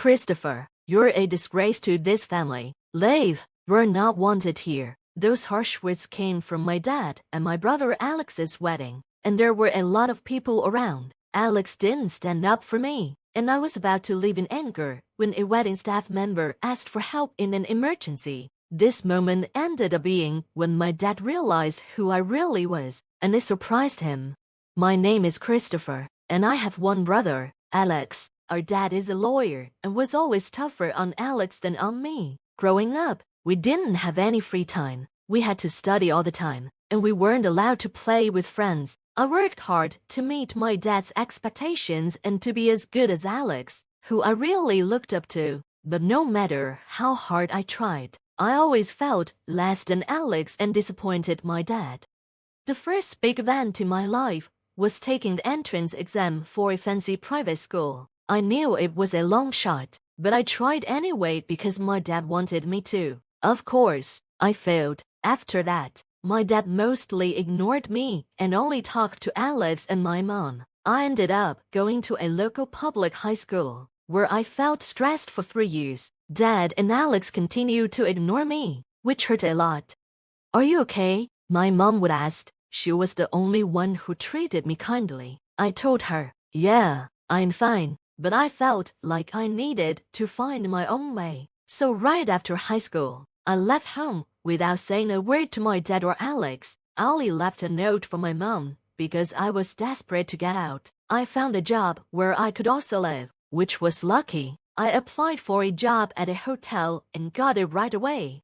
Christopher, you're a disgrace to this family. Leave. You're not wanted here. Those harsh words came from my dad and my brother Alex's wedding, and there were a lot of people around. Alex didn't stand up for me, and I was about to leave in anger when a wedding staff member asked for help in an emergency. This moment ended up being when my dad realized who I really was, and it surprised him. My name is Christopher, and I have one brother, Alex. Our dad is a lawyer and was always tougher on Alex than on me. Growing up, we didn't have any free time. We had to study all the time, and we weren't allowed to play with friends. I worked hard to meet my dad's expectations and to be as good as Alex, who I really looked up to. But no matter how hard I tried, I always felt less than Alex and disappointed my dad. The first big event in my life was taking the entrance exam for a fancy private school. I knew it was a long shot, but I tried anyway because my dad wanted me to. Of course, I failed. After that, my dad mostly ignored me and only talked to Alex and my mom. I ended up going to a local public high school, where I felt stressed for 3 years. Dad and Alex continued to ignore me, which hurt a lot. "Are you okay?" my mom would ask. She was the only one who treated me kindly. I told her, "Yeah, I'm fine," but I felt like I needed to find my own way. So right after high school, I left home without saying a word to my dad or Alex. I only left a note for my mom because I was desperate to get out. I found a job where I could also live, which was lucky. I applied for a job at a hotel and got it right away.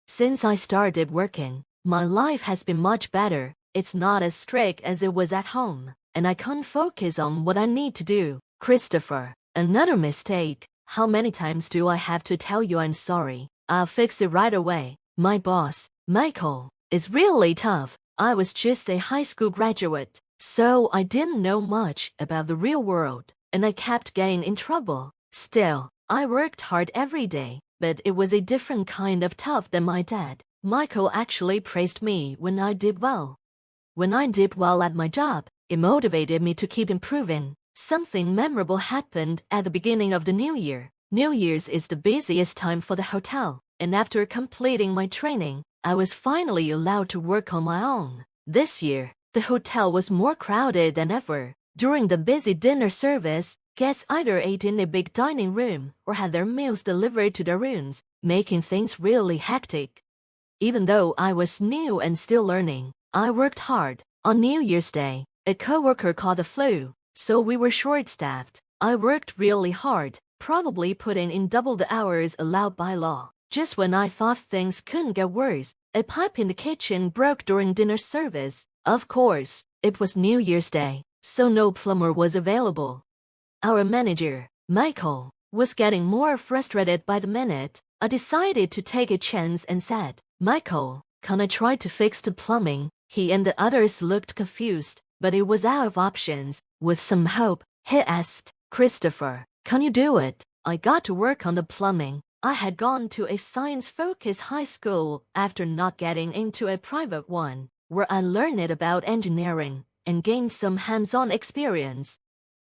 Since I started working, my life has been much better. It's not as strict as it was at home, and I can focus on what I need to do. Christopher, another mistake. How many times do I have to tell you I'm sorry? I'll fix it right away. My boss, Michael, is really tough. I was just a high school graduate, so I didn't know much about the real world, and I kept getting in trouble. Still, I worked hard every day, but it was a different kind of tough than my dad. Michael actually praised me when I did well. When I did well at my job, it motivated me to keep improving. Something memorable happened at the beginning of the new year. New Year's is the busiest time for the hotel, and after completing my training, I was finally allowed to work on my own. This year, the hotel was more crowded than ever. During the busy dinner service, guests either ate in a big dining room or had their meals delivered to their rooms, making things really hectic. Even though I was new and still learning, I worked hard. On New Year's Day, a coworker caught the flu, so we were short-staffed. I worked really hard, probably putting in double the hours allowed by law. Just when I thought things couldn't get worse, a pipe in the kitchen broke during dinner service. Of course, it was New Year's Day, so no plumber was available. Our manager, Michael, was getting more frustrated by the minute. I decided to take a chance and said, "Michael, can I try to fix the plumbing?" He and the others looked confused, but it was out of options. With some hope, he asked, "Christopher, can you do it?" I got to work on the plumbing. I had gone to a science-focused high school after not getting into a private one, where I learned about engineering and gained some hands-on experience.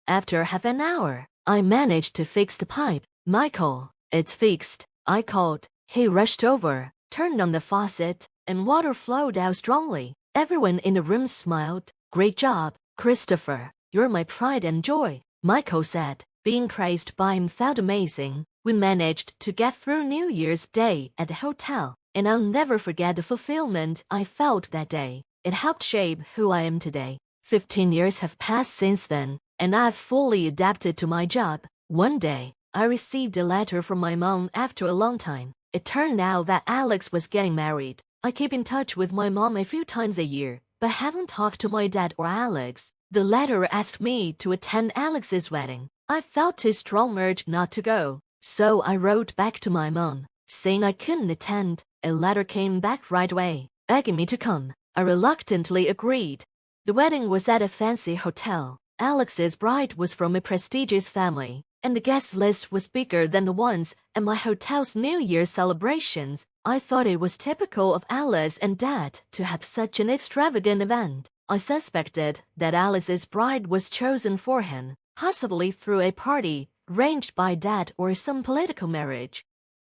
After half an hour, I managed to fix the pipe. "Michael, it's fixed," I called. He rushed over, turned on the faucet, and water flowed out strongly. Everyone in the room smiled. "Great job, Christopher. You're my pride and joy," Michael said. Being praised by him felt amazing. We managed to get through New Year's Day at the hotel, and I'll never forget the fulfillment I felt that day. It helped shape who I am today. 15 years have passed since then, and I've fully adapted to my job. One day, I received a letter from my mom after a long time. It turned out that Alex was getting married. I keep in touch with my mom a few times a year, but haven't talked to my dad or Alex. The letter asked me to attend Alex's wedding. I felt a strong urge not to go, so I wrote back to my mom, saying I couldn't attend. A letter came back right away, begging me to come. I reluctantly agreed. The wedding was at a fancy hotel. Alex's bride was from a prestigious family, and the guest list was bigger than the ones at my hotel's New Year's celebrations. I thought it was typical of Alex and Dad to have such an extravagant event. I suspected that Alex's bride was chosen for him, possibly through a party arranged by Dad or some political marriage.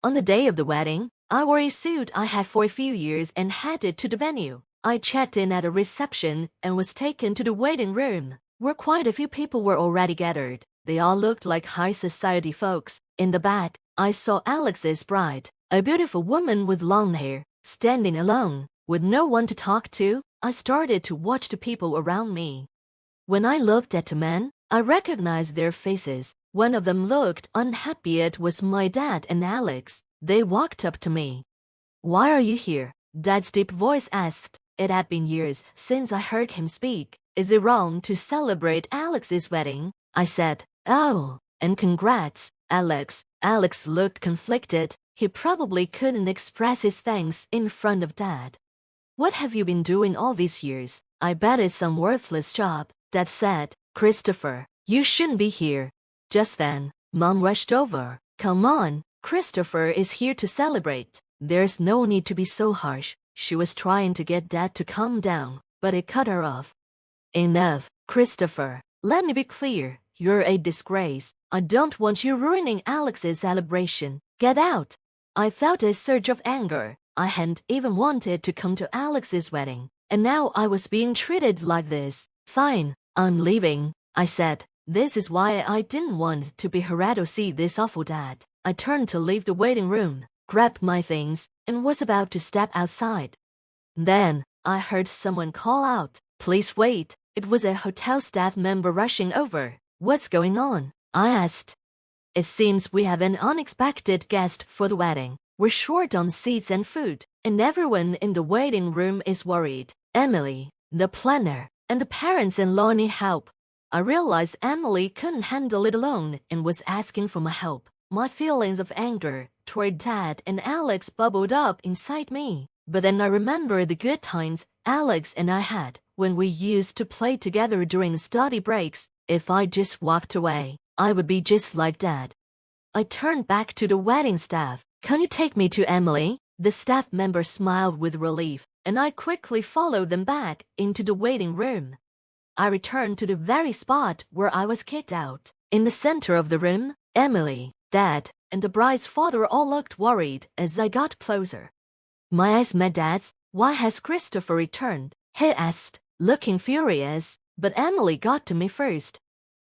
On the day of the wedding, I wore a suit I had for a few years and headed to the venue. I checked in at a reception and was taken to the waiting room, where quite a few people were already gathered. They all looked like high society folks. In the back, I saw Alex's bride, a beautiful woman with long hair, standing alone, with no one to talk to. I started to watch the people around me. When I looked at the men, I recognized their faces. One of them looked unhappy. It was my dad and Alex. They walked up to me. "Why are you here?" Dad's deep voice asked. It had been years since I heard him speak. "Is it wrong to celebrate Alex's wedding?" I said. "Oh, and congrats, Alex." Alex looked conflicted. He probably couldn't express his thanks in front of Dad. "What have you been doing all these years?" "I bet it's some worthless job," Dad said. "Christopher, you shouldn't be here." Just then, Mom rushed over. "Come on, Christopher is here to celebrate. There's no need to be so harsh." She was trying to get Dad to calm down, but it cut her off. "Enough, Christopher. Let me be clear. You're a disgrace. I don't want you ruining Alex's celebration. Get out." I felt a surge of anger. I hadn't even wanted to come to Alex's wedding, and now I was being treated like this. "Fine, I'm leaving," I said. This is why I didn't want to be here to see this awful dad. I turned to leave the waiting room, grabbed my things, and was about to step outside. Then, I heard someone call out, "Please wait." It was a hotel staff member rushing over. "What's going on?" I asked. "It seems we have an unexpected guest for the wedding. We're short on seats and food, and everyone in the waiting room is worried. Emily, the planner, and the parents-in-law need help." I realized Emily couldn't handle it alone and was asking for my help. My feelings of anger toward Dad and Alex bubbled up inside me. But then I remembered the good times Alex and I had when we used to play together during study breaks. If I just walked away, I would be just like Dad. I turned back to the wedding staff. "Can you take me to Emily?" The staff member smiled with relief, and I quickly followed them back into the waiting room. I returned to the very spot where I was kicked out. In the center of the room, Emily, Dad, and the bride's father all looked worried as I got closer. My eyes met Dad's. "Why has Christopher returned?" he asked, looking furious, but Emily got to me first.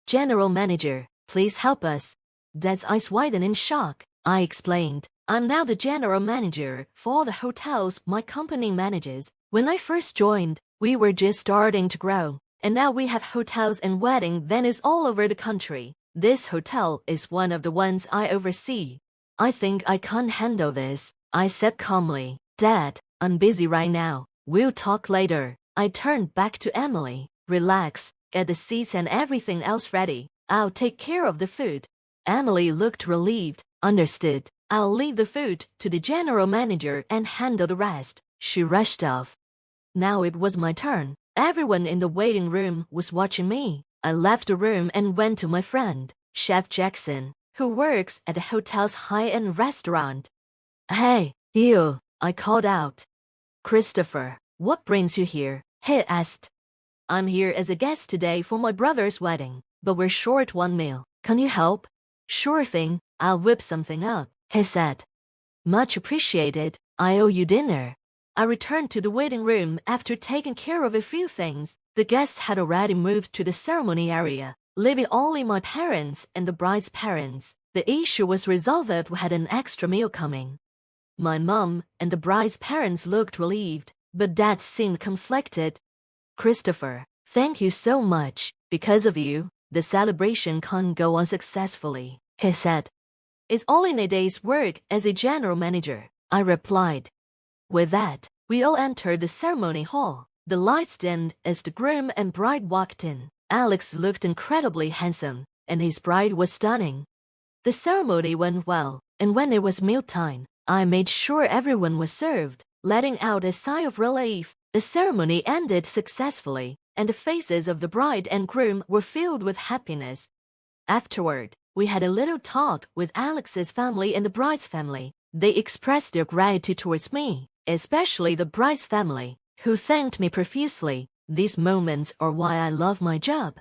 "General Manager, please help us." Dad's eyes widened in shock. I explained, "I'm now the general manager for all the hotels my company manages. When I first joined, we were just starting to grow. And now we have hotels and wedding venues all over the country. This hotel is one of the ones I oversee. I think I can't handle this," I said calmly. "Dad, I'm busy right now. We'll talk later." I turned back to Emily. "Relax, get the seats and everything else ready. I'll take care of the food." Emily looked relieved. "Understood. I'll leave the food to the general manager and handle the rest." She rushed off. Now it was my turn. Everyone in the waiting room was watching me. I left the room and went to my friend, Chef Jackson, who works at the hotel's high-end restaurant. "Hey, you," I called out. "Christopher, what brings you here?" he asked. "I'm here as a guest today for my brother's wedding, but we're short one meal. Can you help?" "Sure thing, I'll whip something up," he said. "Much appreciated. I owe you dinner." I returned to the waiting room after taking care of a few things. The guests had already moved to the ceremony area, leaving only my parents and the bride's parents. The issue was resolved. We had an extra meal coming. My mom and the bride's parents looked relieved, but Dad seemed conflicted. "Christopher, thank you so much. Because of you, the celebration can't go on successfully," he said. "It's only a day's work as a general manager," I replied. With that, we all entered the ceremony hall. The lights dimmed as the groom and bride walked in. Alex looked incredibly handsome, and his bride was stunning. The ceremony went well, and when it was mealtime, I made sure everyone was served. Letting out a sigh of relief, the ceremony ended successfully, and the faces of the bride and groom were filled with happiness. Afterward, we had a little talk with Alex's family and the bride's family. They expressed their gratitude towards me, especially the bride's family, who thanked me profusely. These moments are why I love my job.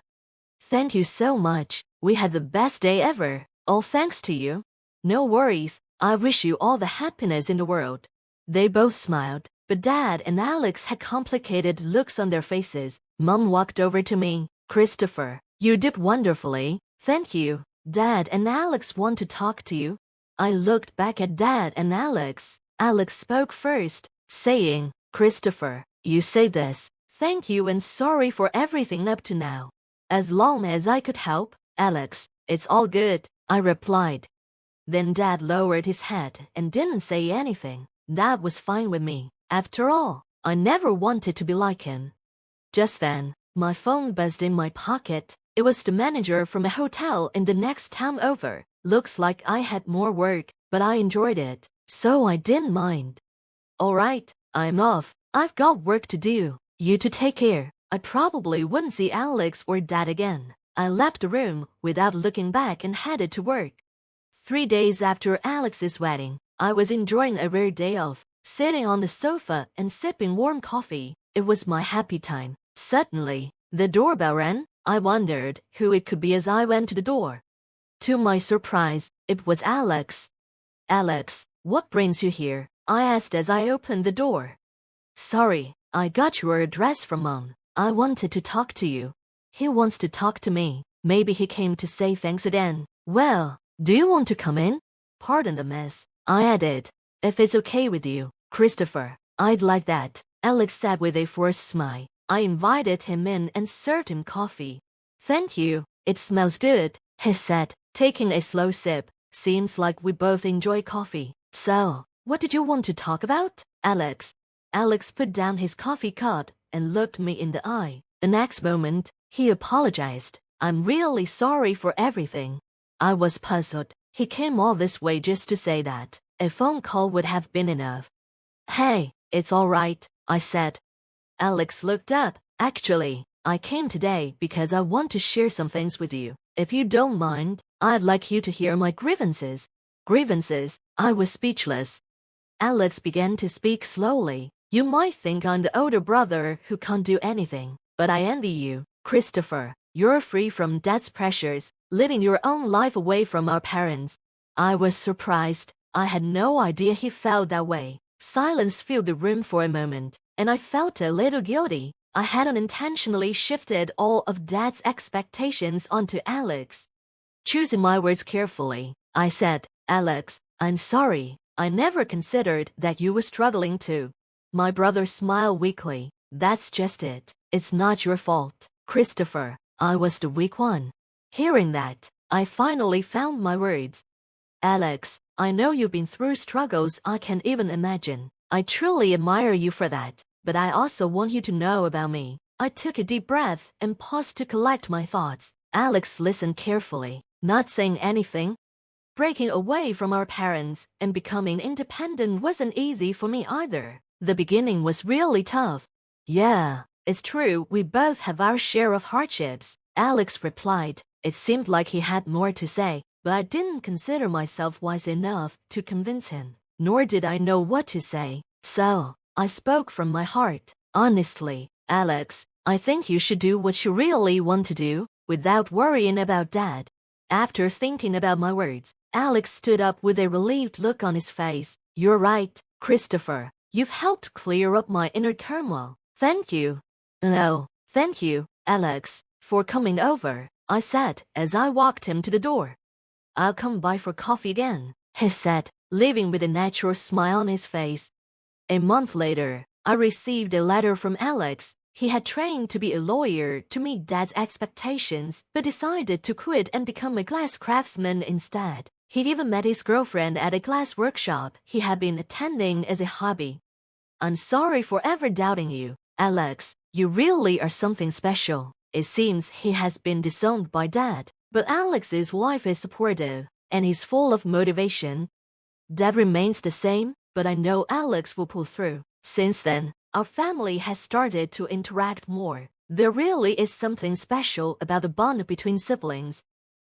"Thank you so much. We had the best day ever," All thanks to you. No worries, I wish you all the happiness in the world. They both smiled, but Dad and Alex had complicated looks on their faces. Mom walked over to me. Christopher, you did wonderfully. Thank you. Dad and Alex want to talk to you. I looked back at Dad and Alex. Alex spoke first, saying, Christopher, you saved us. Thank you and sorry for everything up to now. As long as I could help, Alex, it's all good, I replied. Then Dad lowered his head and didn't say anything. That was fine with me. After all, I never wanted to be like him. Just then, my phone buzzed in my pocket. It was the manager from a hotel in the next town over. Looks like I had more work, but I enjoyed it, so I didn't mind. All right, I'm off. I've got work to do. You two take care. I probably wouldn't see Alex or Dad again. I left the room without looking back and headed to work. 3 days after Alex's wedding, I was enjoying a rare day off, sitting on the sofa and sipping warm coffee. It was my happy time. Suddenly, the doorbell rang. I wondered who it could be as I went to the door. To my surprise, it was Alex. Alex, what brings you here? I asked as I opened the door. Sorry, I got your address from Mom. I wanted to talk to you. He wants to talk to me. Maybe he came to say thanks again. Well, do you want to come in? Pardon the mess, I added. If it's okay with you, Christopher, I'd like that, Alex said with a forced smile. I invited him in and served him coffee. Thank you, it smells good, he said, taking a slow sip. Seems like we both enjoy coffee. So, what did you want to talk about, Alex? Alex put down his coffee cup and looked me in the eye. The next moment, he apologized. I'm really sorry for everything. I was puzzled. He came all this way just to say that. A phone call would have been enough. Hey, it's all right, I said. Alex looked up. Actually, I came today because I want to share some things with you. If you don't mind, I'd like you to hear my grievances. Grievances? I was speechless. Alex began to speak slowly. You might think I'm the older brother who can't do anything, but I envy you, Christopher. You're free from Dad's pressures, living your own life away from our parents. I was surprised. I had no idea he felt that way. Silence filled the room for a moment, and I felt a little guilty. I hadn't intentionally shifted all of Dad's expectations onto Alex. Choosing my words carefully, I said, Alex, I'm sorry. I never considered that you were struggling too. My brother smiled weakly. That's just it. It's not your fault, Christopher. I was the weak one. Hearing that, I finally found my words. Alex, I know you've been through struggles I can't even imagine. I truly admire you for that, but I also want you to know about me. I took a deep breath and paused to collect my thoughts. Alex listened carefully, not saying anything. Breaking away from our parents and becoming independent wasn't easy for me either. The beginning was really tough. Yeah, it's true, we both have our share of hardships, Alex replied. It seemed like he had more to say, but I didn't consider myself wise enough to convince him, nor did I know what to say. So, I spoke from my heart. Honestly, Alex, I think you should do what you really want to do, without worrying about Dad. After thinking about my words, Alex stood up with a relieved look on his face. You're right, Christopher. You've helped clear up my inner turmoil. Thank you. No, thank you, Alex, for coming over, I said as I walked him to the door. I'll come by for coffee again, he said, leaving with a natural smile on his face. A month later, I received a letter from Alex. He had trained to be a lawyer to meet Dad's expectations, but decided to quit and become a glass craftsman instead. He'd even met his girlfriend at a glass workshop he had been attending as a hobby. I'm sorry for ever doubting you, Alex. You really are something special. It seems he has been disowned by Dad, but Alex's wife is supportive, and he's full of motivation. Dad remains the same, but I know Alex will pull through. Since then, our family has started to interact more. There really is something special about the bond between siblings.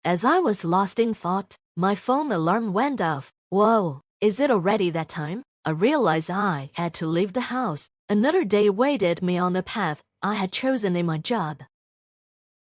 As I was lost in thought, my phone alarm went off. Whoa, is it already that time? I realized I had to leave the house. Another day awaited me on the path I had chosen in my job.